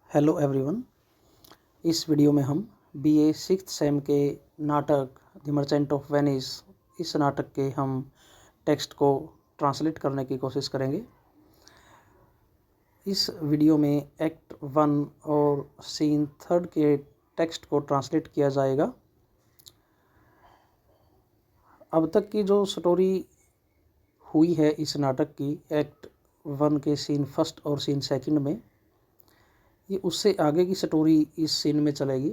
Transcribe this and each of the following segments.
Hello everyone. इस video में हम बीए सिक्स्थ सेम के नाटक द मर्चेंट ऑफ वेनिस इस नाटक के हम टेक्स्ट को ट्रांसलेट करने की कोशिश करेंगे। इस वीडियो में एक्ट 1 और सीन 3 के टेक्स्ट को ट्रांसलेट किया जाएगा। अब तक की जो स्टोरी हुई है इस नाटक की एक्ट 1 के सीन 1 और सीन 2 में, ये उससे आगे की स्टोरी इस सीन में चलेगी।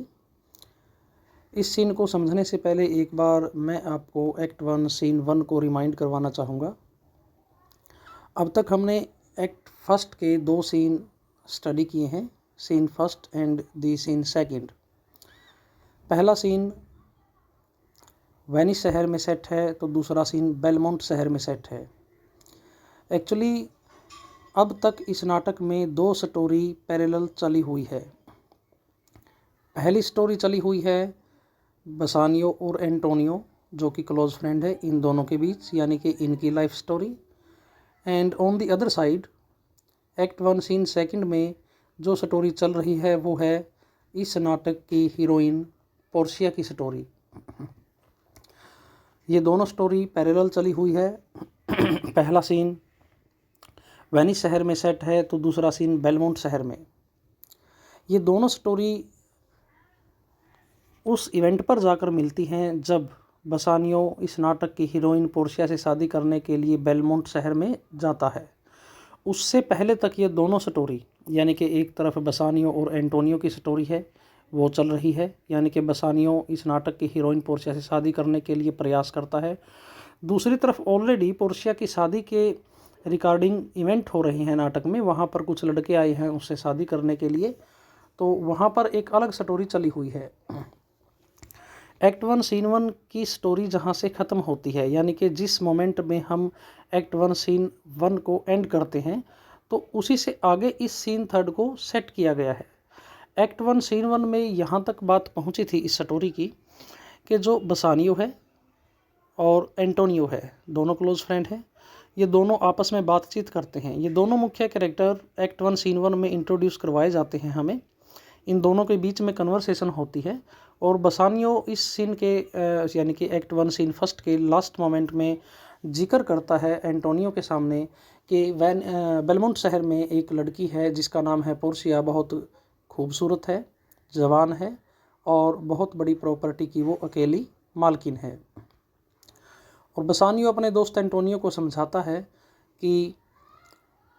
इस सीन को समझने से पहले एक बार मैं आपको एक्ट 1 सीन 1 को रिमाइंड करवाना चाहूँगा। अब तक हमने एक्ट 1 के 2 सीन स्टडी किए हैं, सीन 1 एंड दी सीन 2। पहला सीन वेनिस शहर में सेट है तो दूसरा सीन बेलमोंट शहर में सेट है। एक्चुअली अब तक इस नाटक में 2 स्टोरी पैरेलल चली हुई है। पहली स्टोरी चली हुई है बसानियो और एंटोनियो जो कि क्लोज फ्रेंड है, इन दोनों के बीच, यानी कि इनकी life story. And on the other side act 1 scene 2 में जो स्टोरी चल रही है वो है इस नाटक की हीरोइन पोर्शिया की स्टोरी। ये दोनों स्टोरी पैरेलल चली हुई है। पहला सीन वेनिस शहर में सेट है तो दूसरा सीन बेलमोंट शहर में। ये दोनों स्टोरी उस इवेंट पर जाकर मिलती हैं जब बसानियो इस नाटक की हीरोइन पोर्शिया से शादी करने के लिए बेलमोंट शहर में जाता है। उससे पहले तक ये दोनों स्टोरी, यानी कि एक तरफ बसानियो और एंटोनियो की स्टोरी है वो चल रही है, यानी कि बसानियो इस नाटक की हीरोइन पोर्शिया से शादी करने के लिए प्रयास करता है। दूसरी तरफ ऑलरेडी पोर्शिया की शादी के रिकॉर्डिंग इवेंट हो रही हैं नाटक में, वहाँ पर कुछ लड़के आए हैं उससे शादी करने के लिए, तो वहाँ पर एक अलग स्टोरी चली हुई है। एक्ट 1 सीन 1 की स्टोरी जहाँ से ख़त्म होती है, यानी कि जिस मोमेंट में हम एक्ट 1 सीन 1 को एंड करते हैं, तो उसी से आगे इस सीन 3 को सेट किया गया है। एक्ट 1 सीन 1 में यहाँ तक बात पहुँची थी इस स्टोरी की कि जो बसानियो है और एंटोनियो है, दोनों क्लोज फ्रेंड हैं, ये दोनों आपस में बातचीत करते हैं। ये दोनों मुख्य कैरेक्टर एक्ट 1 सीन 1 में इंट्रोड्यूस करवाए जाते हैं हमें। इन दोनों के बीच में कन्वर्सेशन होती है और बसानियो इस सीन के यानी कि एक्ट 1 सीन 1 के लास्ट मोमेंट में जिक्र करता है एंटोनियो के सामने कि बेलमोंट शहर में एक लड़की है जिसका नाम है पोर्शिया, बहुत खूबसूरत है, जवान है और बहुत बड़ी प्रॉपर्टी की वो अकेली मालकिन है। और बसानियो अपने दोस्त एंटोनियो को समझाता है कि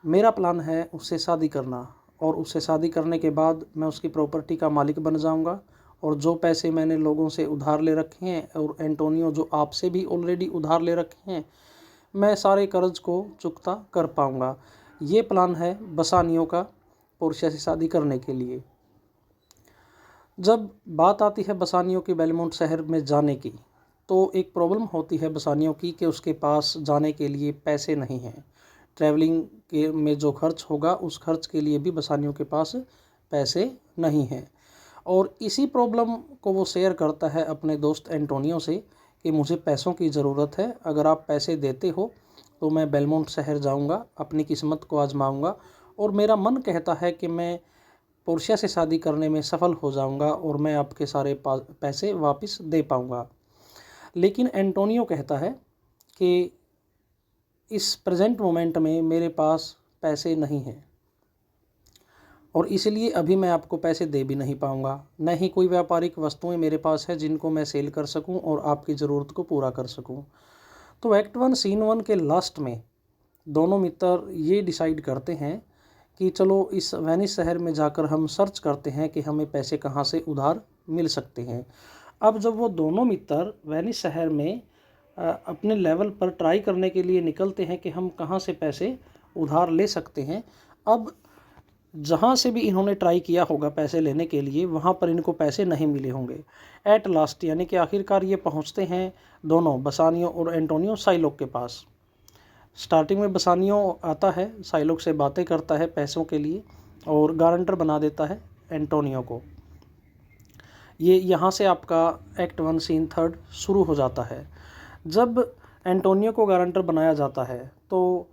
मेरा प्लान है उससे शादी करना और उससे शादी करने के बाद मैं उसकी प्रॉपर्टी का मालिक बन जाऊंगा और जो पैसे मैंने लोगों से उधार ले रखे हैं और एंटोनियो जो आपसे भी ऑलरेडी उधार ले रखे हैं, मैं सारे कर्ज को चुकता कर पाऊंगा। ये प्लान है बसानियो का पोर्शिया से शादी करने के लिए। जब बात आती है बसानियो की बेलमोंट शहर में जाने की, तो एक प्रॉब्लम होती है बसानियो की कि उसके पास जाने के लिए पैसे नहीं हैं। ट्रैवलिंग के में जो खर्च होगा उस खर्च के लिए भी बसानियों के पास पैसे नहीं हैं। और इसी प्रॉब्लम को वो शेयर करता है अपने दोस्त एंटोनियो से कि मुझे पैसों की ज़रूरत है, अगर आप पैसे देते हो तो मैं बेलमोंट शहर जाऊंगा, अपनी किस्मत को आजमाऊंगा और मेरा मन कहता है कि मैं पोर्शिया से शादी करने में सफल हो जाऊंगा और मैं आपके सारे पैसे वापस दे पाऊंगा। लेकिन एंटोनियो कहता है कि इस प्रेजेंट मोमेंट में मेरे पास पैसे नहीं हैं और इसलिए अभी मैं आपको पैसे दे भी नहीं पाऊंगा, न ही कोई व्यापारिक वस्तुएं मेरे पास है जिनको मैं सेल कर सकूं और आपकी ज़रूरत को पूरा कर सकूं। तो एक्ट 1 सीन 1 के लास्ट में दोनों मित्र ये डिसाइड करते हैं कि चलो इस वेनिस शहर में जाकर हम सर्च करते हैं कि हमें पैसे कहाँ से उधार मिल सकते हैं। अब जब वो दोनों मित्र वेनिस शहर में अपने लेवल पर ट्राई करने के लिए निकलते हैं कि हम कहाँ से पैसे उधार ले सकते हैं, अब जहाँ से भी इन्होंने ट्राई किया होगा पैसे लेने के लिए वहाँ पर इनको पैसे नहीं मिले होंगे। एट लास्ट, यानी कि आखिरकार ये पहुँचते हैं दोनों बसानियो और एंटोनियो साइलोक के पास। स्टार्टिंग में बसानियो आता है, साइलोक से बातें करता है पैसों के लिए और गारंटर बना देता है एंटोनियो को। ये यहाँ से आपका एक्ट 1 सीन 3 शुरू हो जाता है। जब एंटोनियो को गारंटर बनाया जाता है तो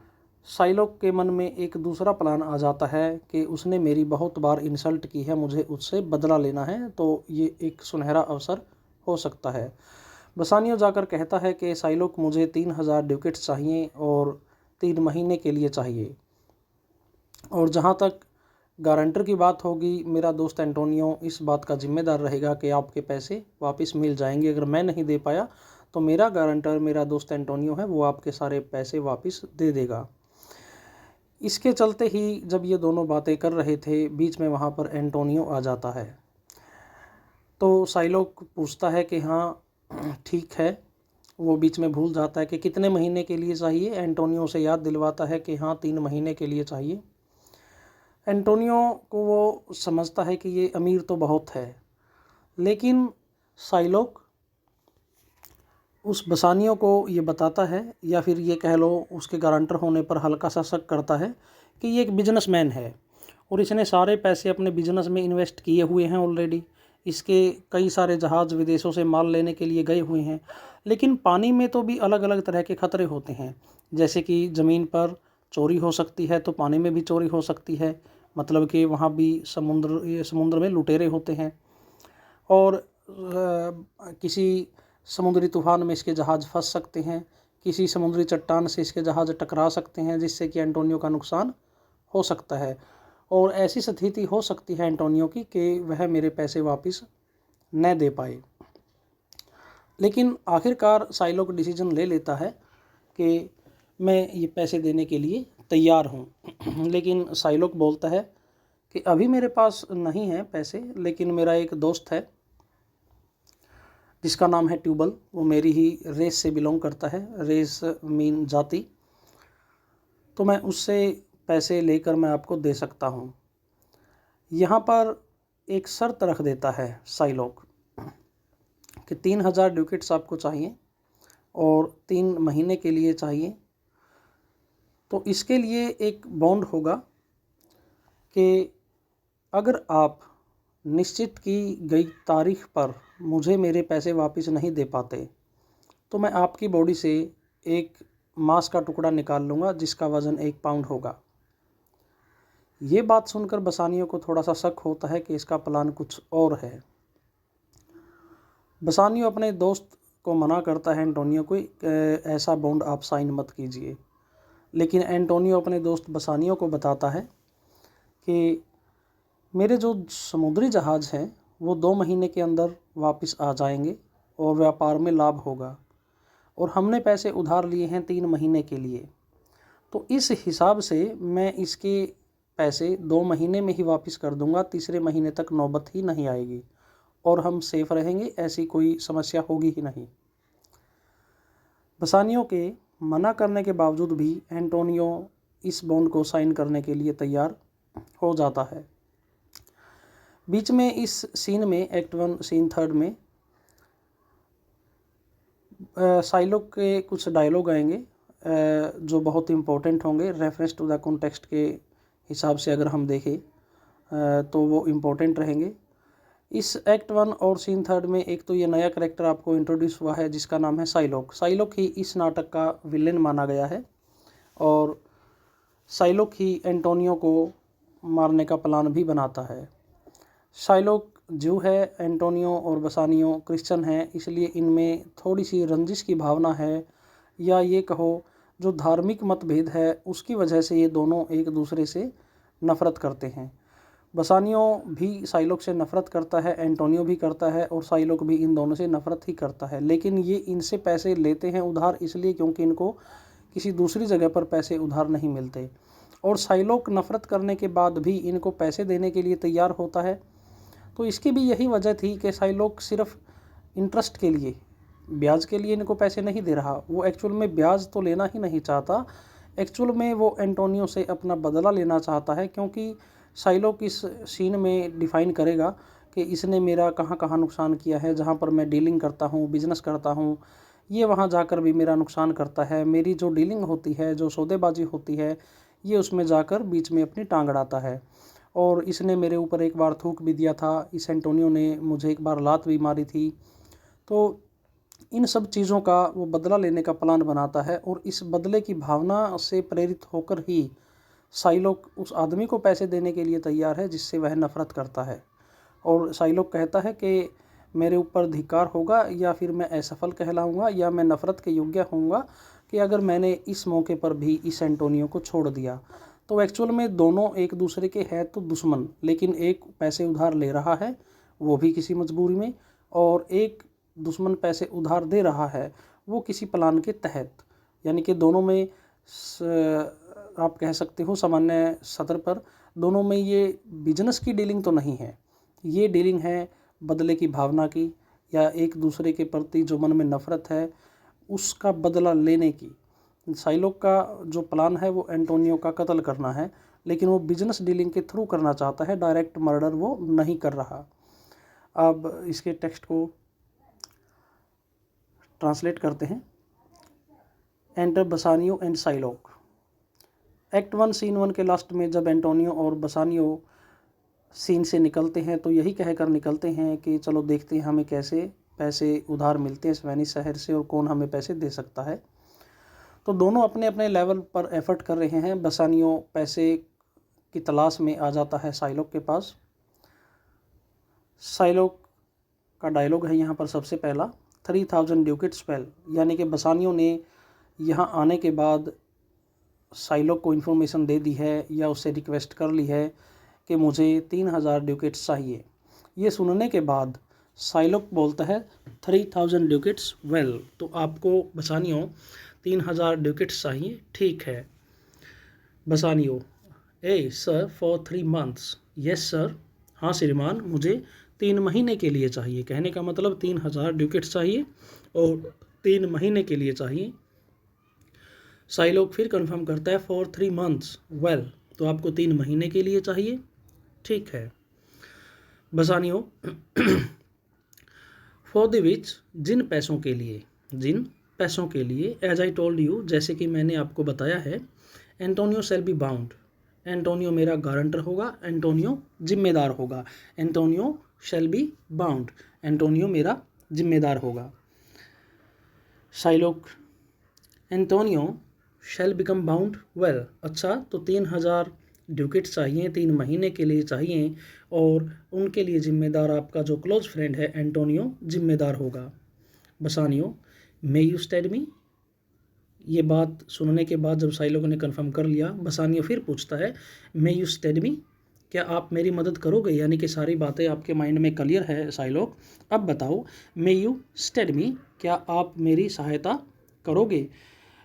साइलोक के मन में एक दूसरा प्लान आ जाता है कि उसने मेरी बहुत बार इंसल्ट की है, मुझे उससे बदला लेना है, तो ये एक सुनहरा अवसर हो सकता है। बसानियो जाकर कहता है कि साइलोक, मुझे 3000 ड्यूकेट्स चाहिए और 3 महीने के लिए चाहिए। और जहाँ तक गारंटर की बात होगी, मेरा दोस्त एंटोनियो इस बात का जिम्मेदार रहेगा कि आपके पैसे वापस मिल जाएंगे। अगर मैं नहीं दे पाया तो मेरा गारंटर, मेरा दोस्त एंटोनियो है, वो आपके सारे पैसे वापस दे देगा। इसके चलते ही जब ये दोनों बातें कर रहे थे, बीच में वहाँ पर एंटोनियो आ जाता है। तो साइलोक पूछता है कि हाँ ठीक है। वो बीच में भूल जाता है कि कितने महीने के लिए चाहिए। एंटोनियो से याद दिलवाता है कि हाँ 3 महीने के लिए चाहिए। एंटोनियो को वो समझता है कि ये अमीर तो बहुत है, लेकिन साइलोक उस बसानियों को ये बताता है, या फिर ये कह लो उसके गारंटर होने पर हल्का सा शक करता है कि ये एक बिजनेसमैन है और इसने सारे पैसे अपने बिजनेस में इन्वेस्ट किए हुए हैं ऑलरेडी। इसके कई सारे जहाज़ विदेशों से माल लेने के लिए गए हुए हैं। लेकिन पानी में तो भी अलग अलग तरह के खतरे होते हैं, जैसे कि ज़मीन पर चोरी हो सकती है तो पानी में भी चोरी हो सकती है। मतलब कि वहाँ भी समुद्र में लुटेरे होते हैं, और किसी समुद्री तूफान में इसके जहाज़ फंस सकते हैं, किसी समुद्री चट्टान से इसके जहाज़ टकरा सकते हैं, जिससे कि एंटोनियो का नुकसान हो सकता है। और ऐसी स्थिति हो सकती है एंटोनियो की कि वह मेरे पैसे वापस न दे पाए। लेकिन आखिरकार साइलोक डिसीजन ले लेता है कि मैं ये पैसे देने के लिए तैयार हूँ। लेकिन साइलोक बोलता है कि अभी मेरे पास नहीं है पैसे, लेकिन मेरा एक दोस्त है जिसका नाम है ट्यूबल, वो मेरी ही रेस से बिलोंग करता है, रेस मीन जाति, तो मैं उससे पैसे लेकर मैं आपको दे सकता हूँ। यहाँ पर एक शर्त रख देता है साइलोक कि 3000 ड्यूकेट्स आपको चाहिए और 3 महीने के लिए चाहिए। तो इसके लिए एक बॉन्ड होगा कि अगर आप निश्चित की गई तारीख पर मुझे मेरे पैसे वापस नहीं दे पाते तो मैं आपकी बॉडी से एक मांस का टुकड़ा निकाल लूँगा जिसका वज़न 1 पाउंड होगा। ये बात सुनकर बसानियों को थोड़ा सा शक होता है कि इसका प्लान कुछ और है। बसानियो अपने दोस्त को मना करता है एंटोनियो को, ऐसा बॉन्ड आप साइन मत कीजिए। लेकिन एंटोनियो अपने दोस्त बसानियो को बताता है कि मेरे जो समुद्री जहाज़ हैं वो 2 महीने के अंदर वापस आ जाएंगे और व्यापार में लाभ होगा, और हमने पैसे उधार लिए हैं 3 महीने के लिए। तो इस हिसाब से मैं इसके पैसे 2 महीने में ही वापस कर दूंगा, तीसरे महीने तक नौबत ही नहीं आएगी और हम सेफ रहेंगे, ऐसी कोई समस्या होगी ही नहीं। बसानियों के मना करने के बावजूद भी एंटोनियो इस बॉन्ड को साइन करने के लिए तैयार हो जाता है। बीच में इस सीन में, एक्ट 1 सीन 3 में, साइलोक के कुछ डायलॉग आएंगे जो बहुत इम्पोर्टेंट होंगे। रेफरेंस टू द कॉन्टेक्स्ट के हिसाब से अगर हम देखें तो वो इम्पोर्टेंट रहेंगे। इस एक्ट 1 और सीन 3 में एक तो ये नया कैरेक्टर आपको इंट्रोड्यूस हुआ है जिसका नाम है साइलोक। साइलोक ही इस नाटक का विलेन माना गया है और साइलोक ही एंटोनियो को मारने का प्लान भी बनाता है। साइलोक ज्यू है, एंटोनियो और बसानियो क्रिश्चियन हैं, इसलिए इनमें थोड़ी सी रंजिश की भावना है, या ये कहो जो धार्मिक मतभेद है उसकी वजह से ये दोनों एक दूसरे से नफ़रत करते हैं। बसानियो भी साइलोक से नफ़रत करता है, एंटोनियो भी करता है, और साइलोक भी इन दोनों से नफ़रत ही करता है। लेकिन ये इनसे पैसे लेते हैं उधार इसलिए क्योंकि इनको किसी दूसरी जगह पर पैसे उधार नहीं मिलते, और साइलोक नफ़रत करने के बाद भी इनको पैसे देने के लिए तैयार होता है। तो इसकी भी यही वजह थी कि साइलोक सिर्फ इंटरेस्ट के लिए, ब्याज के लिए इनको पैसे नहीं दे रहा। वो एक्चुअल में ब्याज तो लेना ही नहीं चाहता, एक्चुअल में वो एंटोनियो से अपना बदला लेना चाहता है, क्योंकि साइलोक इस सीन में डिफ़ाइन करेगा कि इसने मेरा कहाँ कहाँ नुकसान किया है। जहाँ पर मैं डीलिंग करता हूँ, बिज़नेस करता हूँ, ये वहाँ जाकर भी मेरा नुकसान करता है। मेरी जो डीलिंग होती है, जो सौदेबाजी होती है, ये उसमें जाकर बीच में अपनी टांग अड़ाता है। और इसने मेरे ऊपर एक बार थूक भी दिया था, इस एंटोनियो ने मुझे एक बार लात भी मारी थी। तो इन सब चीज़ों का वो बदला लेने का प्लान बनाता है और इस बदले की भावना से प्रेरित होकर ही साइलोक उस आदमी को पैसे देने के लिए तैयार है जिससे वह नफ़रत करता है। और साइलोक कहता है कि मेरे ऊपर धिक्कार होगा या फिर मैं असफल कहलाऊंगा या मैं नफ़रत के योग्य होऊंगा कि अगर मैंने इस मौके पर भी इस एंटोनियो को छोड़ दिया। तो एक्चुअल में दोनों एक दूसरे के हैं तो दुश्मन, लेकिन एक पैसे उधार ले रहा है वो भी किसी मजबूरी में, और एक दुश्मन पैसे उधार दे रहा है वो किसी प्लान के तहत। यानी कि दोनों में आप कह सकते हो सामान्य सतर पर दोनों में ये बिजनेस की डीलिंग तो नहीं है, ये डीलिंग है बदले की भावना की या एक दूसरे के प्रति जो मन में नफ़रत है उसका बदला लेने की। साइलोक का जो प्लान है वो एंटोनियो का कत्ल करना है, लेकिन वो बिजनेस डीलिंग के थ्रू करना चाहता है, डायरेक्ट मर्डर वो नहीं कर रहा। अब इसके टेक्स्ट को ट्रांसलेट करते हैं। Enter Bassanio and Shylock. Act 1 scene 1 के लास्ट में जब एंटोनियो और बसानियो सीन से निकलते हैं तो यही कहकर निकलते हैं कि चलो देखते हैं हमें कैसे पैसे उधार मिलते हैं स्पेनिश शहर से और कौन हमें पैसे दे सकता है। तो दोनों अपने अपने लेवल पर एफर्ट कर रहे हैं। बसानियो पैसे की तलाश में आ जाता है साइलोक के पास। साइलोक का डायलॉग है यहाँ पर सबसे पहला, 3000 ड्यूकेट्स पेल, यानी कि बसानियो ने यहाँ आने के बाद साइलोक को इन्फॉर्मेशन दे दी है या उससे रिक्वेस्ट कर ली है कि मुझे 3000 ड्यूकेट्स चाहिए। ये सुनने के बाद साइलोक बोलता है 3000 ड्यूकेट्स वेल, तो आपको बसानियो 3000 ड्यूकेट्स चाहिए, ठीक है। Bassanio ay sir for 3 months, yes sir, हाँ श्रीमान मुझे 3 महीने के लिए चाहिए। कहने का मतलब 3000 ड्यूकेट्स चाहिए और 3 महीने के लिए चाहिए। साइलोक फिर कंफर्म करता है फॉर 3 मंथ्स वेल, तो आपको 3 महीने के लिए चाहिए, ठीक है। बसानियो फॉर द विच, जिन पैसों के लिए, जिन पैसों के लिए, एज आई टोल्ड यू, जैसे कि मैंने आपको बताया है, Antonio shall be bound, Antonio मेरा गारंटर होगा, एंटोनियो जिम्मेदार होगा। Antonio shall be bound, Antonio मेरा जिम्मेदार होगा। Shylock Antonio shall become bound well, अच्छा तो 3000 ड्यूकेट्स चाहिए, 3 महीने के लिए चाहिए और उनके लिए जिम्मेदार आपका जो क्लोज फ्रेंड है एंटोनियो जिम्मेदार होगा। बसानियो मे यू स्टेड मी, ये बात सुनने के बाद जब साइलोक ने कंफर्म कर लिया, बसानियो फिर पूछता है मे यू स्टेड मी, क्या आप मेरी मदद करोगे? यानी कि सारी बातें आपके माइंड में क्लियर है साइलोक, अब बताओ मे यू स्टेड मी, क्या आप मेरी सहायता करोगे?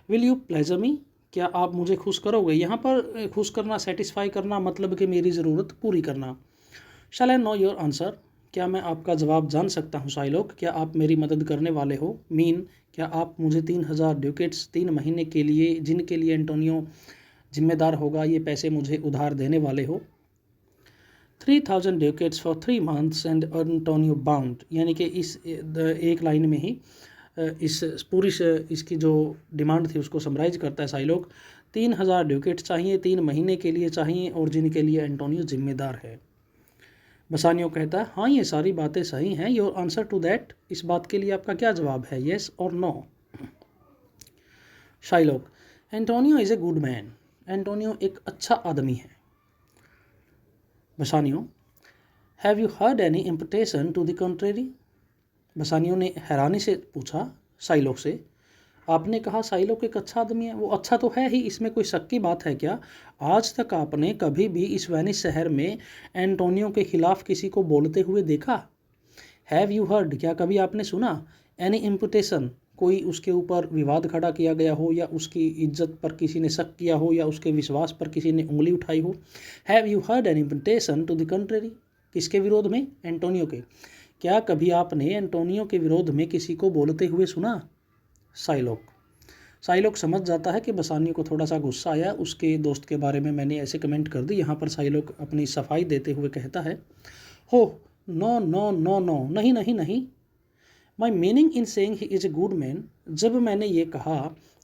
विल यू प्लेजर मी, क्या आप मुझे खुश करोगे? यहाँ पर खुश करना, सेटिस्फाई करना मतलब कि मेरी ज़रूरत पूरी करना। शैल आई नो योर आंसर, क्या मैं आपका जवाब जान सकता हूँ साइलोक, क्या आप मेरी मदद करने वाले हो? मीन, क्या आप मुझे 3000 ड्यूकेट्स 3 महीने के लिए, जिनके लिए एंटोनियो जिम्मेदार होगा, ये पैसे मुझे उधार देने वाले हो? 3000 ducats for 3 months and Antonio bound, यानी कि इस एक लाइन में ही इस पूरी इसकी जो डिमांड थी उसको समराइज करता है साइलोक। 3000 ड्यूकेट्स चाहिए, 3 महीने के लिए चाहिए और जिनके लिए एंटोनियो जिम्मेदार है। बसानियो कहता है हाँ ये सारी बातें सही हैं। योर आंसर टू दैट, इस बात के लिए आपका क्या जवाब है, येस और no? Shylock Antonio is a good man, Antonio एक अच्छा आदमी है। Bassanio have you heard any imputation to the contrary, Bassanio ने हैरानी से पूछा साइलोक से, आपने कहा साइलोक एक अच्छा आदमी है, वो अच्छा तो है ही, इसमें कोई शक की बात है क्या? आज तक आपने कभी भी इस वेनिस शहर में एंटोनियो के खिलाफ किसी को बोलते हुए देखा? हैव यू हर्ड, क्या कभी आपने सुना? एनी इम्पुटेशन, कोई उसके ऊपर विवाद खड़ा किया गया हो या उसकी इज्जत पर किसी ने शक किया हो या उसके विश्वास पर किसी ने उंगली उठाई हो? Have you heard any imputation to the contrary, किसके विरोध में? एंटोनियो के। क्या कभी आपने एंटोनियो के विरोध में किसी को बोलते हुए सुना? साइलोक समझ जाता है कि बसानियो को थोड़ा सा गुस्सा आया, उसके दोस्त के बारे में मैंने ऐसे कमेंट कर दी। यहाँ पर साइलोक अपनी सफाई देते हुए कहता है हो नो नो नो नो, नहीं नहीं नहीं, my meaning in saying he is a good man, जब मैंने ये कहा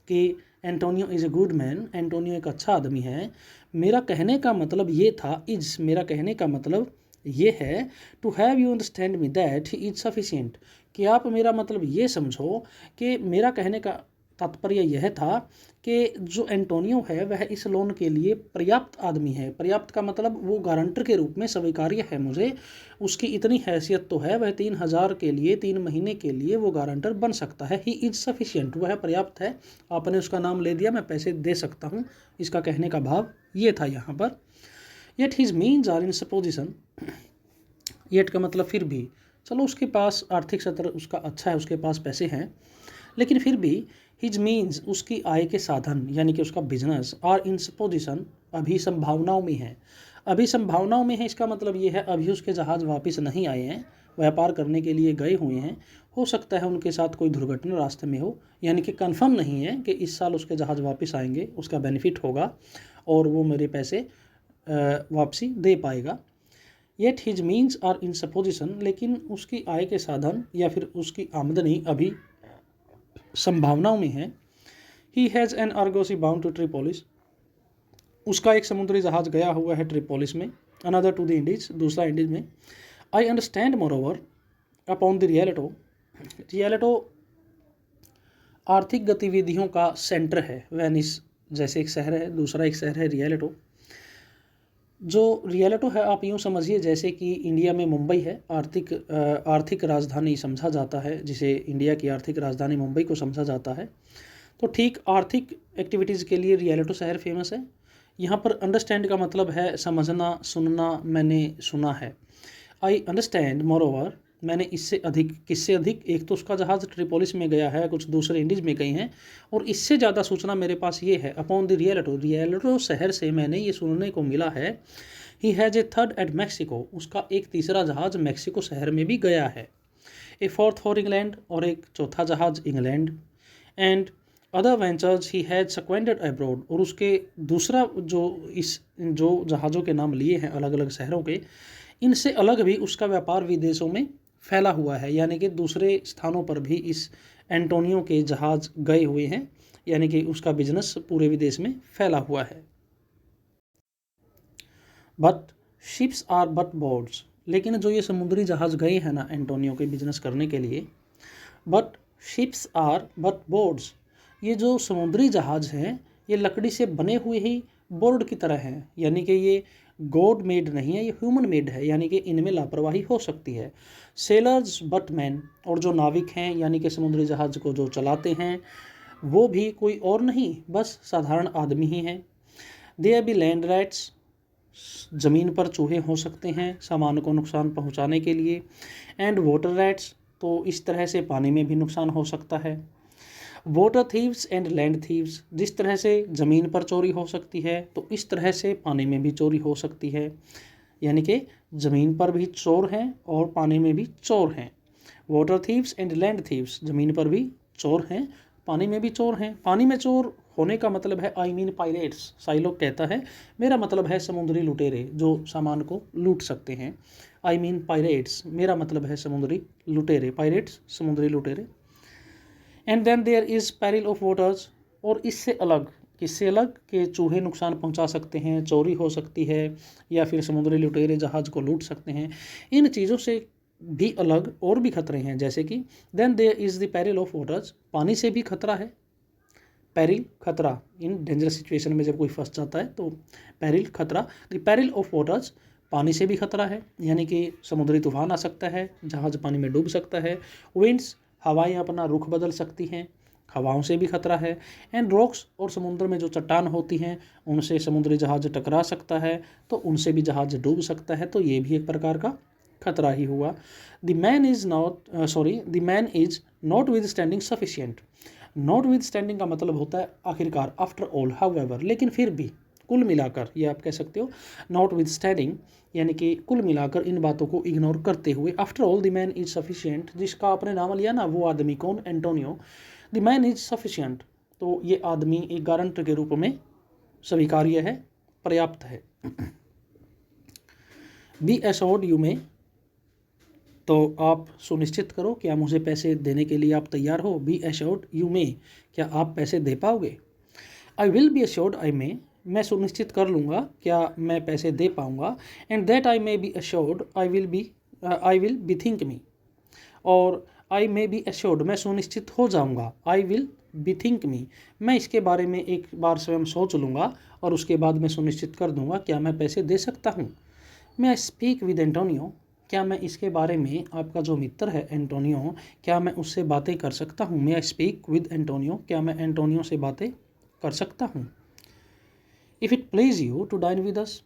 कि Antonio is a good man, Antonio एक अच्छा आदमी है, मेरा कहने का मतलब ये था, मेरा कहने का मतलब ये है to have you understand me that he is sufficient, कि आप मेरा मतलब ये समझो कि मेरा कहने का तात्पर्य यह था कि जो एंटोनियो है वह इस लोन के लिए पर्याप्त आदमी है। पर्याप्त का मतलब वो गारंटर के रूप में स्वीकार्य है मुझे, उसकी इतनी हैसियत तो है, वह 3,000 के लिए 3 महीने के लिए वो गारंटर बन सकता है। ही इज़ सफिशिएंट, वह पर्याप्त है, आपने उसका नाम ले दिया, मैं पैसे दे सकता हूँ, इसका कहने का भाव ये था यहाँ पर। Yet his means are in supposition, yet का मतलब फिर भी, चलो उसके पास आर्थिक सत्र उसका अच्छा है, उसके पास पैसे हैं, लेकिन फिर भी हिज मीन्स उसकी आय के साधन यानी कि उसका बिजनेस आर इन सपोजिशन अभी संभावनाओं में है। अभी संभावनाओं में है इसका मतलब ये है अभी उसके जहाज़ वापस नहीं आए हैं, व्यापार करने के लिए गए हुए हैं, हो सकता है उनके साथ कोई दुर्घटना रास्ते में हो, यानी कि कंफर्म नहीं है कि इस साल उसके जहाज़ वापस आएंगे, उसका बेनिफिट होगा और वो मेरे पैसे वापसी दे पाएगा। Yet his means are in supposition, लेकिन उसकी आय के साधन या फिर उसकी आमदनी अभी संभावनाओं में है। He has an argosy bound to Tripolis, उसका एक समुद्री जहाज गया हुआ है ट्रिपोलिस में। अनदर टू द इंडीज, दूसरा इंडीज में। I understand moreover upon the Rialto, Rialto आर्थिक गतिविधियों का सेंटर है, वेनिस जैसे एक शहर है, दूसरा एक शहर है रियलिटो। जो रियलिटो है आप यूँ समझिए जैसे कि इंडिया में मुंबई है, आर्थिक राजधानी समझा जाता है, जिसे इंडिया की आर्थिक राजधानी मुंबई को समझा जाता है। तो ठीक आर्थिक एक्टिविटीज़ के लिए रियलिटो शहर फेमस है। यहाँ पर अंडरस्टैंड का मतलब है समझना, सुनना, मैंने सुना है। आई अंडरस्टैंड मोर ओवर, मैंने इससे अधिक, किससे अधिक, एक तो उसका जहाज़ ट्रिपोलिस में गया है, कुछ दूसरे इंडीज में गई हैं, और इससे ज़्यादा सूचना मेरे पास ये है अपॉन द रियलिटो, रियलिटो शहर से मैंने ये सुनने को मिला है। He has a third at Mexico, उसका एक तीसरा जहाज़ मैक्सिको शहर में भी गया है। ए फोर्थ फॉर इंग्लैंड, और एक चौथा जहाज़ England. And other ventures he has squandered abroad, और उसके दूसरा जो जहाज़ों के नाम लिए हैं अलग अलग शहरों के, इनसे अलग भी उसका व्यापार विदेशों में फैला हुआ है, यानी कि दूसरे स्थानों पर भी इस एंटोनियो के जहाज़ गए हुए हैं, यानी कि उसका बिजनेस पूरे विदेश में फैला हुआ है। But ships are but boards, लेकिन जो ये समुद्री जहाज़ गए हैं ना एंटोनियो के बिजनेस करने के लिए, but ships are but boards, ये जो समुद्री जहाज़ हैं ये लकड़ी से बने हुए ही बोर्ड की तरह हैं, यानी कि ये गॉड मेड नहीं है, ये ह्यूमन मेड है, यानी कि इनमें लापरवाही हो सकती है। सेलर्स बट मैन, और जो नाविक हैं यानी कि समुद्री जहाज़ को जो चलाते हैं वो भी कोई और नहीं बस साधारण आदमी ही हैं। देयर बी लैंड रैट्स, ज़मीन पर चूहे हो सकते हैं सामान को नुकसान पहुंचाने के लिए। एंड वाटर रैट्स, तो इस तरह से पानी में भी नुकसान हो सकता है। Water thieves and land thieves, जिस तरह से ज़मीन पर चोरी हो सकती है तो इस तरह से पानी में भी चोरी हो सकती है, यानी कि ज़मीन पर भी चोर हैं और पानी में भी चोर हैं। Water thieves and land thieves, ज़मीन पर भी चोर हैं, पानी में भी चोर हैं। पानी में चोर होने का मतलब है आई मीन पायरेट्स, साइलोग कहता है, मेरा मतलब है समुद्री लुटेरे जो सामान को लूट सकते हैं। आई मीन पायरेट्स, मेरा मतलब है समुद्री लुटेरे, पायरेट्स समुद्री लुटेरे। And then there is peril of waters, और इससे अलग, किससे अलग, कि चूहे नुकसान पहुंचा सकते हैं, चोरी हो सकती है, या फिर समुद्री लुटेरे जहाज़ को लूट सकते हैं। इन चीज़ों से भी अलग और भी खतरे हैं, जैसे कि then there is the peril of waters, पानी से भी खतरा है। पैरिल खतरा, इन डेंजरस सिचुएशन में जब कोई फंस जाता है तो पैरिल खतरा। द पैरिल ऑफ वाटर्स, पानी से भी खतरा है, यानी कि समुद्री तूफान आ सकता है, जहाज़ पानी में डूब सकता है। विंड्स, हवाएं अपना रुख बदल सकती हैं, हवाओं से भी खतरा है। एंड रॉक्स, और समुद्र में जो चट्टान होती हैं उनसे समुद्री जहाज़ टकरा सकता है, तो उनसे भी जहाज़ डूब सकता है, तो ये भी एक प्रकार का खतरा ही हुआ। The man is not with standing sufficient, not with standing का मतलब होता है आखिरकार, आफ्टर ऑल, हाउएवर, लेकिन फिर भी, कुल मिलाकर, ये आप कह सकते हो। नॉट विद स्टैंडिंग यानी कि कुल मिलाकर, इन बातों को इग्नोर करते हुए। After all the man is sufficient, जिसका आपने नाम लिया ना, वो आदमी कौन, Antonio. The man is sufficient, तो ये आदमी एक गारंटर के रूप में स्वीकार्य है, पर्याप्त है। बी एश्योर्ड यू मे, तो आप सुनिश्चित करो, क्या मुझे पैसे देने के लिए आप तैयार हो। बी एश्योर्ड यू मे, क्या आप पैसे दे पाओगे। I will be assured I may, मैं सुनिश्चित कर लूँगा, क्या मैं पैसे दे पाऊँगा। And that I may be assured I will bethink me, और आई मे बी एश्योर्ड, मैं सुनिश्चित हो जाऊंगा। I will bethink me, मैं इसके बारे में एक बार स्वयं सोच लूँगा और उसके बाद मैं सुनिश्चित कर दूंगा क्या मैं पैसे दे सकता हूँ। मैं आई स्पीक विद एंटोनियो, क्या मैं इसके बारे में, आपका जो मित्र है एंटोनियो, क्या मैं उससे बातें कर सकता हूँ। मैं आई स्पीक विद एंटोनियो, क्या मैं एंटोनियो से बातें कर सकता हूँ। If it please you to dine with us,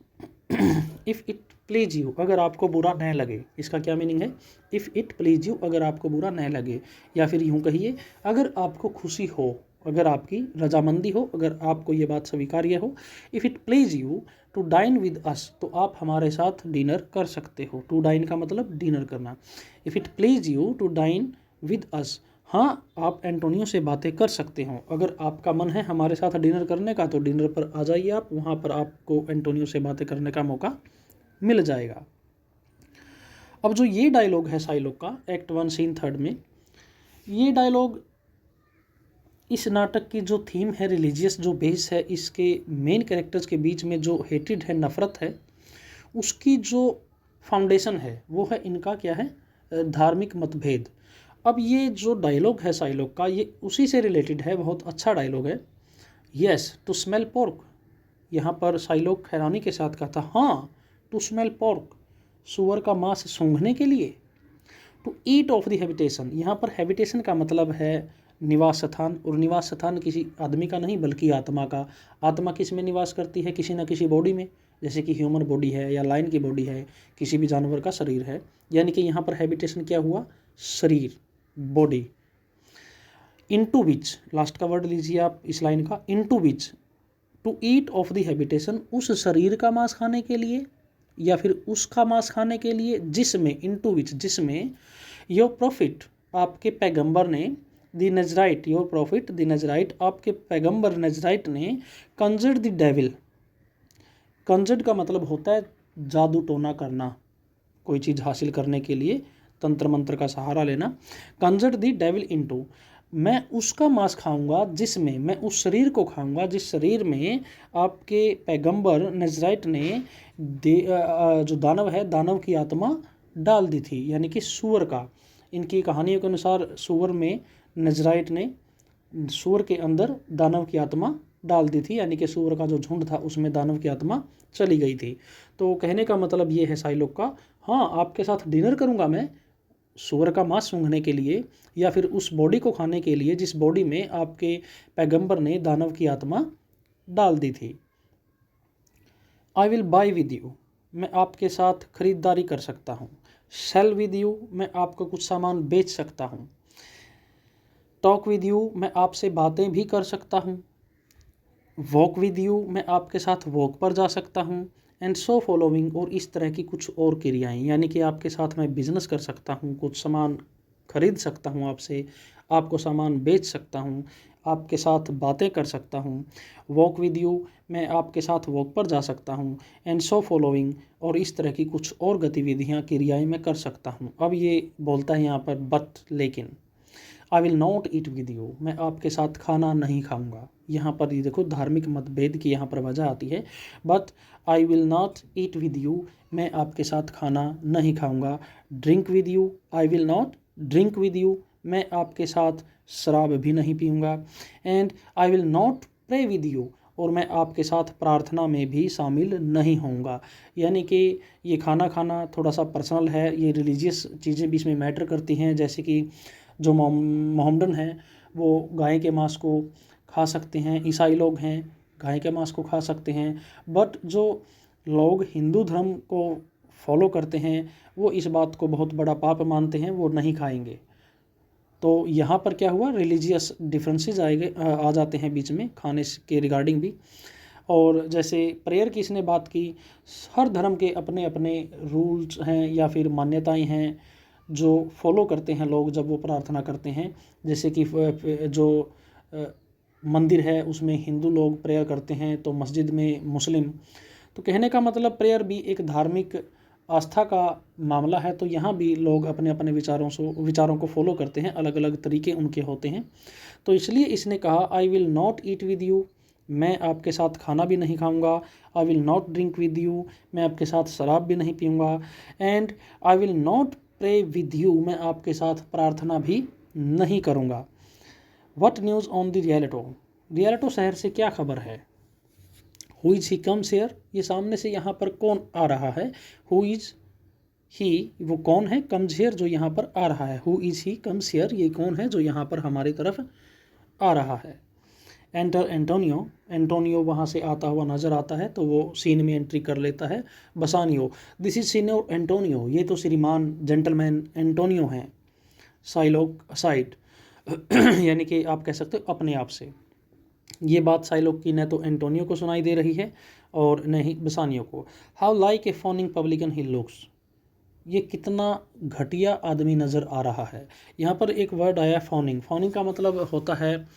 if it please you, अगर आपको बुरा न लगे, इसका क्या मीनिंग है। इफ़ इट प्लीज यू, अगर आपको बुरा न लगे, या फिर यूँ कहिए अगर आपको खुशी हो, अगर आपकी रजामंदी हो, अगर आपको ये बात स्वीकार्य हो। If it please you to dine with us, तो आप हमारे साथ डिनर कर सकते हो। टू डाइन का मतलब डिनर करना। If it please you to dine with us, हाँ आप एंटोनियो से बातें कर सकते हो। अगर आपका मन है हमारे साथ डिनर करने का तो डिनर पर आ जाइए आप, वहाँ पर आपको एंटोनियो से बातें करने का मौका मिल जाएगा। अब जो ये डायलॉग है साइलोग का, एक्ट 1 सीन 3 में, ये डायलॉग इस नाटक की जो थीम है, रिलीजियस जो बेस है, इसके मेन कैरेक्टर्स के बीच में जो हेट्रेड है, नफ़रत है, उसकी जो फाउंडेशन है वो है इनका क्या है, धार्मिक मतभेद। अब ये जो डायलॉग है साइलोग का, ये उसी से रिलेटेड है, बहुत अच्छा डायलॉग है। येस टू स्मेल पोर्क, यहाँ पर साइलोग हैरानी के साथ कहता, हाँ टू स्मेल पोर्क, सुअर का मांस सूंघने के लिए। To eat of the habitation, यहाँ पर हैबिटेशन का मतलब है निवास स्थान, और निवास स्थान किसी आदमी का नहीं बल्कि आत्मा का। आत्मा किस में निवास करती है, किसी न किसी बॉडी में, जैसे कि ह्यूमन बॉडी है या लायन की बॉडी है, किसी भी जानवर का शरीर है। यानी कि यहाँ पर हैबिटेशन क्या हुआ, शरीर, बॉडी। इनटू विच, लास्ट का वर्ड लीजिए आप इस लाइन का, into which, to eat of the habitation, उस शरीर का मांस खाने के लिए, या फिर उसका मांस खाने के लिए जिसमें, इनटू विच, जिसमें योर प्रॉफिट, आपके पैगंबर ने, द नजराइट, योर प्रॉफिट द नजराइट, आपके पैगंबर नजराइट ने, कंजर्ड द डेविल, कंजर्ड का मतलब होता है जादू टोना करना, कोई चीज़ हासिल करने के लिए तंत्र मंत्र का सहारा लेना। कंजर्ड द डेविल इनटू, मैं उसका मांस खाऊंगा जिसमें, मैं उस शरीर को खाऊंगा जिस शरीर में आपके पैगंबर नजराइट ने जो दानव है, दानव की आत्मा डाल दी थी, यानी कि सूअर का। इनकी कहानियों के अनुसार सूअर में नजराइट ने, सूअर के अंदर दानव की आत्मा डाल दी थी, यानी कि सूअर का जो झुंड था उसमें दानव की आत्मा चली गई थी। तो कहने का मतलब ये है साइलोग का, हाँ आपके साथ डिनर करूँगा मैं सूअर का मांस सूंघने के लिए, या फिर उस बॉडी को खाने के लिए जिस बॉडी में आपके पैगंबर ने दानव की आत्मा डाल दी थी। I will buy with you, मैं आपके साथ खरीदारी कर सकता हूँ। सेल विद यू, मैं आपको कुछ सामान बेच सकता हूँ। टॉक विद यू, मैं आपसे बातें भी कर सकता हूँ। वॉक विद यू, मैं आपके साथ वॉक पर जा सकता हूँ। एंड सो फॉलोइंग, और इस तरह की कुछ और क्रियाएं, यानी कि आपके साथ मैं बिजनेस कर सकता हूँ, कुछ सामान खरीद सकता हूँ आपसे, आपको सामान बेच सकता हूँ, आपके साथ बातें कर सकता हूँ। वॉक विद यू, मैं आपके साथ वॉक पर जा सकता हूँ। एंड सो फॉलोइंग, और इस तरह की कुछ और गतिविधियाँ क्रियाएं मैं कर सकता हूँ। अब ये बोलता है यहाँ पर बट, लेकिन। आई will not eat with you, मैं आपके साथ खाना नहीं खाऊंगा। यहाँ पर ये देखो धार्मिक मतभेद की यहाँ पर वजह आती है। But I will not eat with you, मैं आपके साथ खाना नहीं खाऊंगा। Drink with you, I will not drink with you, मैं आपके साथ शराब भी नहीं पीऊँगा। And I will not pray with you, और मैं आपके साथ प्रार्थना में भी शामिल नहीं होऊंगा। यानी कि ये खाना खाना थोड़ा सा पर्सनल है, ये रिलीजियस चीज़ें भी इसमें मैटर करती हैं। जैसे कि जो मोहम्मडन हैं वो गाय के मांस को खा सकते हैं, ईसाई लोग हैं गाय के मांस को खा सकते हैं, बट जो लोग हिंदू धर्म को फॉलो करते हैं वो इस बात को बहुत बड़ा पाप मानते हैं, वो नहीं खाएंगे। तो यहाँ पर क्या हुआ, रिलीजियस डिफरेंसेस आ जाते हैं बीच में खाने के रिगार्डिंग भी। और जैसे प्रेयर की इसने बात की, हर धर्म के अपने अपने रूल्स हैं या फिर मान्यताएं हैं जो फॉलो करते हैं लोग जब वो प्रार्थना करते हैं। जैसे कि जो मंदिर है उसमें हिंदू लोग प्रेयर करते हैं, तो मस्जिद में मुस्लिम। तो कहने का मतलब प्रेयर भी एक धार्मिक आस्था का मामला है। तो यहाँ भी लोग अपने अपने विचारों को फॉलो करते हैं, अलग अलग तरीके उनके होते हैं। तो इसलिए इसने कहा I will not eat with you, मैं आपके साथ खाना भी नहीं खाऊंगा। I will not drink with you, मैं आपके साथ शराब भी नहीं पीऊँगा। And I will not pray with you, मैं आपके साथ प्रार्थना भी नहीं करूँगा। What news on the Rialto, Rialto शहर से क्या खबर है। Who is he comes here, ये सामने से यहाँ पर कौन आ रहा है। हु इज़ ही, वो कौन है। कम्स हियर, जो यहाँ पर आ रहा है। Who is he comes here, ये कौन है जो यहाँ पर हमारी तरफ आ रहा है। एंटर एंटोनियो, एंटोनियो वहाँ से आता हुआ नज़र आता है तो वो सीन में एंट्री कर लेता है। बसानियो, दिस इज सीनियर एंटोनियो, ये तो श्रीमान जेंटलमैन एंटोनियो हैं। साइलोक साइड यानी कि आप कह सकते हो अपने आप से। ये बात साइलोक की न तो एंटोनियो को सुनाई दे रही है और न ही बसानियो को। How like a fawning publican he looks, ये कितना घटिया आदमी नज़र आ रहा है। यहाँ पर एक वर्ड आया फॉनिंग, फॉनिंग का मतलब होता है,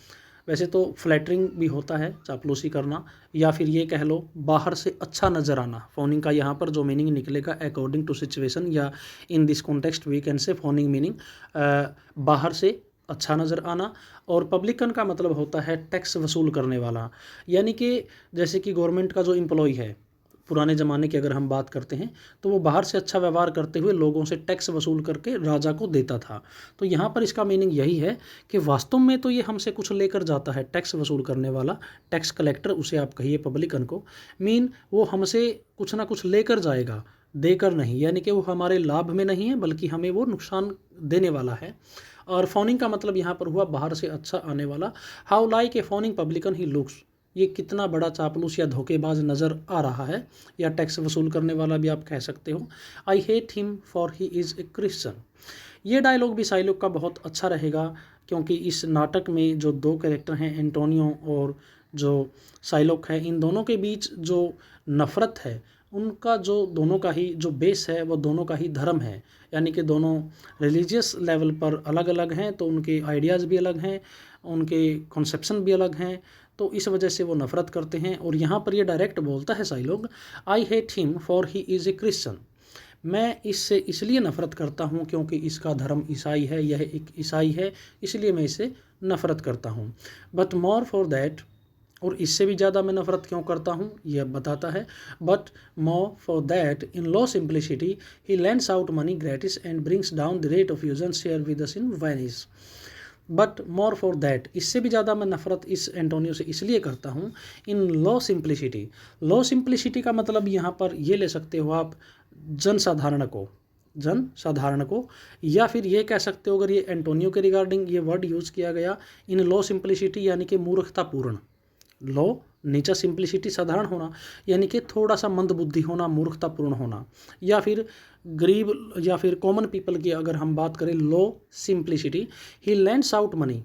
वैसे तो फ्लैटरिंग भी होता है, चापलूसी करना, या फिर ये कह लो बाहर से अच्छा नज़र आना। फॉनिंग का यहाँ पर जो मीनिंग निकलेगा अकॉर्डिंग टू सिचुएशन या in this context we can say fawning meaning बाहर से अच्छा नज़र आना। और पब्लिकन का मतलब होता है टैक्स वसूल करने वाला, यानी कि जैसे कि गवर्नमेंट का जो एम्प्लॉय है, पुराने ज़माने की अगर हम बात करते हैं तो वो बाहर से अच्छा व्यवहार करते हुए लोगों से टैक्स वसूल करके राजा को देता था। तो यहाँ पर इसका मीनिंग यही है कि वास्तव में तो ये हमसे कुछ लेकर जाता है, टैक्स वसूल करने वाला, टैक्स कलेक्टर उसे आप कहिए पब्लिकन को, वो हमसे कुछ ना कुछ लेकर जाएगा, देकर नहीं, यानी कि वो हमारे लाभ में नहीं है बल्कि हमें वो नुकसान देने वाला है। और फॉनिंग का मतलब यहाँ पर हुआ बाहर से अच्छा आने वाला। How like a fawning publican he looks, ये कितना बड़ा चापलूस या धोखेबाज नज़र आ रहा है, या टैक्स वसूल करने वाला भी आप कह सकते हो। आई hate him for he is a Christian, ये डायलॉग भी साइलोक का बहुत अच्छा रहेगा, क्योंकि इस नाटक में जो दो कैरेक्टर हैं एंटोनियो और जो साइलोक है, इन दोनों के बीच जो नफ़रत है, उनका जो दोनों का ही जो बेस है वो दोनों का ही धर्म है, यानी कि दोनों रिलीजियस लेवल पर अलग अलग हैं, तो उनके आइडियाज़ भी अलग हैं, उनके कॉन्सेप्शन भी अलग हैं, तो इस वजह से वो नफ़रत करते हैं। और यहाँ पर ये डायरेक्ट बोलता है Shylock, I hate him for he is a Christian, मैं इससे इसलिए नफ़रत करता हूँ क्योंकि इसका धर्म ईसाई है, यह एक ईसाई है, इसलिए मैं इससे नफ़रत करता हूँ। बट मोर फॉर दैट, और इससे भी ज़्यादा मैं नफ़रत क्यों करता हूँ यह बताता है। But more for that in low simplicity he lends out money gratis and brings down the rate of usance here with us in Venice. But more for that, इससे भी ज़्यादा मैं नफ़रत इस एंटोनियो से इसलिए करता हूँ इन लॉ सिंप्लिसिटी। लॉ सिंप्लिसिटी का मतलब यहाँ पर ये ले सकते हो आप जनसाधारण को, या फिर ये कह सकते हो अगर ये एंटोनियो के रिगार्डिंग ये वर्ड यूज़ किया गया, इन लॉ सिंप्लिसिटी यानी कि मूर्खतापूर्ण। लॉ नेचर सिंप्लिसिटी साधारण होना, यानी कि थोड़ा सा मंदबुद्धि होना, मूर्खतापूर्ण होना, या फिर गरीब या फिर कॉमन पीपल की अगर हम बात करें low simplicity. He lends out money,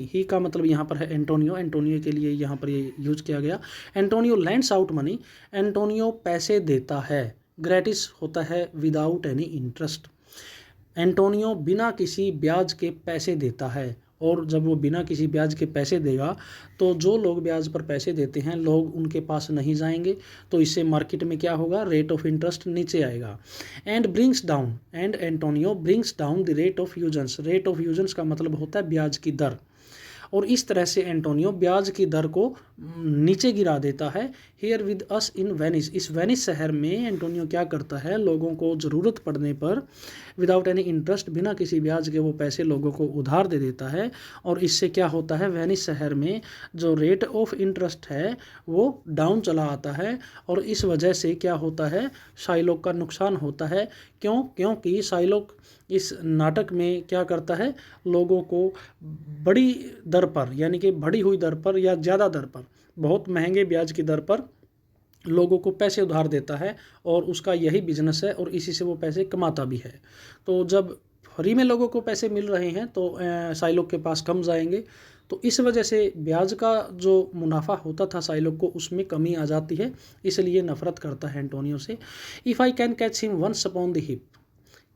he का मतलब यहाँ पर है एंटोनियो के लिए यहाँ पर ये यूज किया गया। Antonio lands out money, Antonio पैसे देता है, ग्रेटिस होता है विदाउट एनी इंटरेस्ट, एंटोनियो बिना किसी ब्याज के पैसे देता है। और जब वो बिना किसी ब्याज के पैसे देगा तो जो लोग ब्याज पर पैसे देते हैं लोग उनके पास नहीं जाएंगे, तो इससे मार्केट में क्या होगा, रेट ऑफ इंटरेस्ट नीचे आएगा। And Antonio brings down the rate of usance का मतलब होता है ब्याज की दर, और इस तरह से एंटोनियो ब्याज की दर को नीचे गिरा देता है। Here with us in Venice, इस वेनिस शहर में एंटोनियो क्या करता है, लोगों को ज़रूरत पड़ने पर विदाउट एनी इंटरेस्ट, बिना किसी ब्याज के वो पैसे लोगों को उधार दे देता है। और इससे क्या होता है, वेनिस शहर में जो रेट ऑफ इंटरेस्ट है वो डाउन चला आता है, और इस वजह से क्या होता है, साइलोक का नुकसान होता है। क्योंकि साइलोक इस नाटक में क्या करता है, लोगों को बड़ी दर पर, यानी कि बढ़ी हुई दर पर या ज़्यादा दर पर, बहुत महंगे ब्याज की दर पर लोगों को पैसे उधार देता है, और उसका यही बिजनेस है और इसी से वो पैसे कमाता भी है। तो जब फ्री में लोगों को पैसे मिल रहे हैं तो साइलोक के पास कम जाएंगे, तो इस वजह से ब्याज का जो मुनाफा होता था साइलोक को उसमें कमी आ जाती है, इसलिए नफ़रत करता है एंटोनियो से। If I can catch him once upon the hip,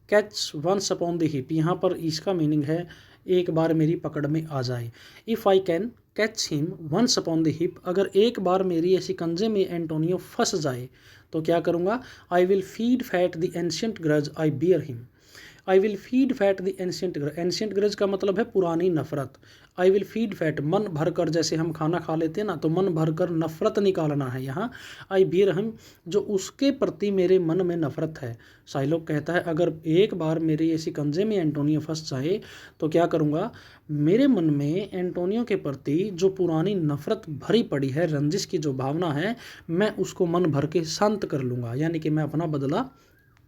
catch once upon the hip, यहाँ पर इसका मीनिंग है एक बार मेरी पकड़ में आ जाए। If I can catch him once upon the hip, अगर एक बार मेरी ऐसी कंजे में एंटोनियो फंस जाए तो क्या करूँगा, I will feed fat the ancient grudge I bear him. I will feed fat the ancient grudge का मतलब है पुरानी नफ़रत। आई विल फीड फैट, मन भरकर, जैसे हम खाना खा लेते हैं ना, तो मन भरकर नफरत निकालना है यहाँ। आई बियर हिम, जो उसके प्रति मेरे मन में नफरत है। शाइलॉक कहता है अगर एक बार मेरे ये शिकंजे में एंटोनियो फंस जाए तो क्या करूँगा, मेरे मन में एंटोनियो के प्रति जो पुरानी नफरत भरी पड़ी है, रंजिश की जो भावना है, मैं उसको मन भर के शांत कर लूँगा, यानी कि मैं अपना बदला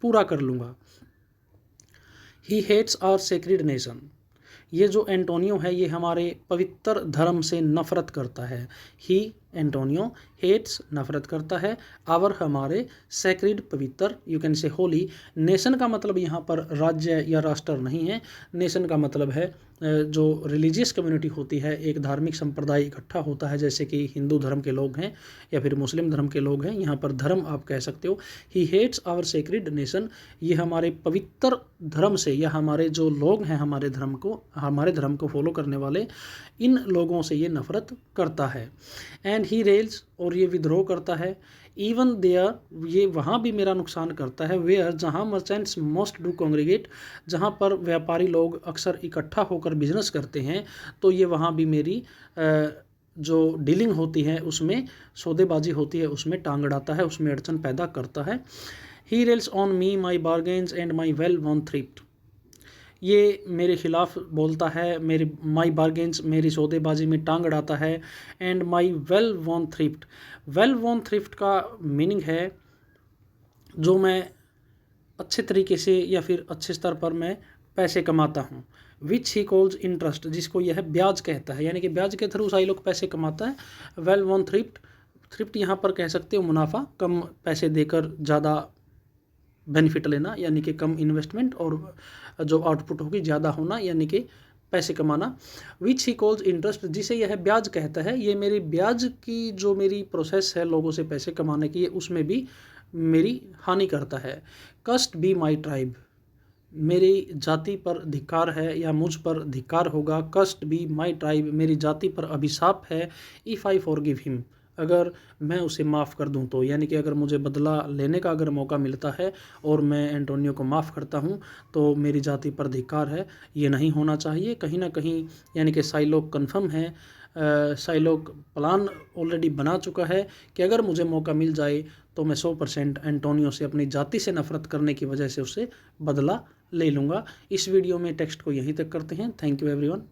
पूरा कर लूँगा। He hates our sacred nation, ये जो एंटोनियो है ये हमारे पवित्र धर्म से नफरत करता है। ही एंटोनियो हेट्स नफरत करता है, आवर हमारे, सेक्रेड पवित्र, you can say Holi. Nation का मतलब यहाँ पर राज्य या राष्ट्र नहीं है, नेशन का मतलब है जो रिलीजियस कम्युनिटी होती है, एक धार्मिक संप्रदाय इकट्ठा होता है, जैसे कि हिंदू धर्म के लोग हैं या फिर मुस्लिम धर्म के लोग हैं, यहाँ पर धर्म आप कह सकते हो। He hates our sacred nation, ये हमारे पवित्र धर्म से, या हमारे जो लोग हैं हमारे धर्म को फॉलो करने वाले, इन लोगों से ये नफरत करता है। एंड ही रेल्स, और ये विद्रोह करता है। इवन देयर, ये वहाँ भी मेरा नुकसान करता है। वेयर, जहाँ मर्चेंट्स मोस्ट डू कॉन्ग्रीगेट, जहाँ पर व्यापारी लोग अक्सर इकट्ठा होकर बिजनेस करते हैं, तो ये वहाँ भी मेरी जो डीलिंग होती है उसमें, सौदेबाजी होती है उसमें टांग अड़ाता है, उसमें अड़चन पैदा करता है। He rails on me my bargains and my well won thrift, ये मेरे खिलाफ बोलता है, मेरे माई बार्गेन्स, मेरी सौदेबाजी में टांग अड़ाता है। And my well won thrift, well won thrift का मीनिंग है जो मैं अच्छे तरीके से या फिर अच्छे स्तर पर मैं पैसे कमाता हूँ। विच ही कॉल्स इंटरेस्ट, जिसको यह ब्याज कहता है, यानी कि ब्याज के थ्रू शाइलॉक पैसे कमाता है। वेल वॉन थ्रिफ्ट, थ्रिफ्ट यहाँ पर कह सकते हो मुनाफा, कम पैसे देकर ज़्यादा बेनिफिट लेना, यानी कि कम इन्वेस्टमेंट और जो आउटपुट होगी ज़्यादा होना, यानी कि पैसे कमाना। विच ही कॉल्स इंटरेस्ट, जिसे यह ब्याज कहता है, ये मेरी ब्याज की जो मेरी प्रोसेस है लोगों से पैसे कमाने की, उसमें भी मेरी हानि करता है। कस्ट बी माई ट्राइब, मेरी जाति पर धिक्कार है या मुझ पर धिक्कार होगा। कस्ट बी माई ट्राइब, मेरी जाति पर अभिशाप है। इफ़ आई फॉरगिव हिम, अगर मैं उसे माफ़ कर दूं तो, यानी कि अगर मुझे बदला लेने का अगर मौका मिलता है और मैं एंटोनियो को माफ़ करता हूं तो मेरी जाति पर धिक्कार है, ये नहीं होना चाहिए। कहीं ना कहीं यानी कि शाइलॉक कन्फर्म है, शाइलॉक प्लान ऑलरेडी बना चुका है कि अगर मुझे मौका मिल जाए तो मैं 100% एंटोनियो से अपनी जाति से नफरत करने की वजह से उससे बदला ले लूँगा। इस वीडियो में टेक्स्ट को यहीं तक करते हैं। Thank you everyone.